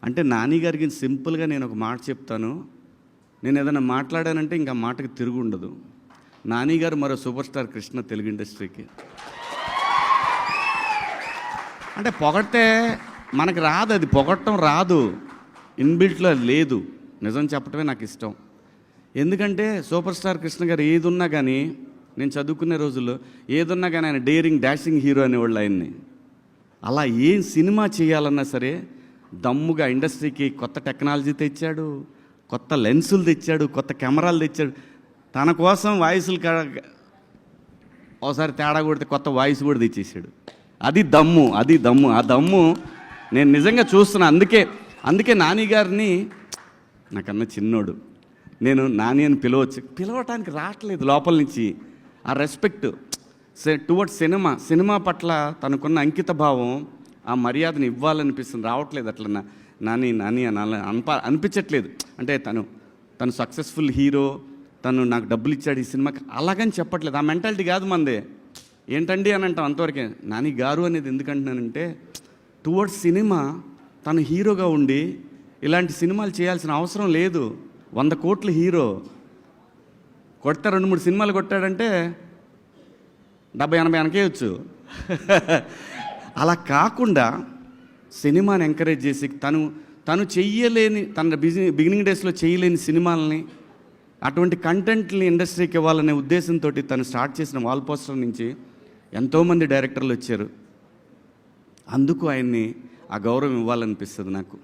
అంటే నాని గారికి సింపుల్గా నేను ఒక మాట చెప్తాను. నేను ఏదైనా మాట్లాడానంటే ఇంకా మాటకి తిరుగు ఉండదు. నాని గారు మరో సూపర్ స్టార్ కృష్ణ తెలుగు ఇండస్ట్రీకి. అంటే పొగడితే మనకు రాదు, అది పొగడటం రాదు, ఇన్బిల్ట్లో లేదు. నిజం చెప్పడమే నాకు ఇష్టం. ఎందుకంటే సూపర్ స్టార్ కృష్ణ గారు ఏదున్నా కానీ, నేను చదువుకునే రోజుల్లో ఏదున్నా కానీ ఆయన డేరింగ్ డాషింగ్ హీరో అనేవాళ్ళు ఆయన్ని. అలా ఏం సినిమా చేయాలన్నా సరే దమ్ముగా ఇండస్ట్రీకి కొత్త టెక్నాలజీ తెచ్చాడు, కొత్త లెన్సులు తెచ్చాడు, కొత్త కెమెరాలు తెచ్చాడు. తన కోసం వాయిస్లు ఒకసారి తేడా కొడితే కొత్త వాయిస్ కూడా తెచ్చేసాడు. అది దమ్ము, అది దమ్ము. ఆ దమ్ము నేను నిజంగా చూస్తున్నా. అందుకే నాని గారిని, నాకన్నా చిన్నోడు, నేను నాని అని పిలవటానికి రావట్లేదు లోపల నుంచి. ఆ రెస్పెక్ట్ టువర్డ్స్ సినిమా పట్ల తనకున్న అంకిత భావం, ఆ మర్యాదను ఇవ్వాలనిపిస్తుంది. రావట్లేదు అట్లా నాని అని అనిపించట్లేదు. అంటే తను సక్సెస్ఫుల్ హీరో, తను నాకు డబ్బులు ఇచ్చాడు ఈ సినిమాకి, అలాగని చెప్పట్లేదు. ఆ మెంటాలిటీ కాదు మందే. ఏంటండి అని అంటాం అంతవరకే. నాని గారు అనేది ఎందుకంటున్నానంటే, టువర్డ్స్ సినిమా తను హీరోగా ఉండి ఇలాంటి సినిమాలు చేయాల్సిన అవసరం లేదు. 100 కోట్ల హీరో కొడితే 2-3 సినిమాలు కొట్టాడంటే 70-80 వెనకేయచ్చు. అలా కాకుండా సినిమాని ఎంకరేజ్ చేసి తను చెయ్యలేని, తన బిగినింగ్ డేస్లో చేయలేని సినిమాలని, అటువంటి కంటెంట్ని ఇండస్ట్రీకి ఇవ్వాలనే ఉద్దేశంతో తను స్టార్ట్ చేసిన వాల్ పోస్టర్ నుంచి ఎంతోమంది డైరెక్టర్లు వచ్చారు. అందుకు ఆయన్ని ఆ గౌరవం ఇవ్వాలనిపిస్తుంది నాకు.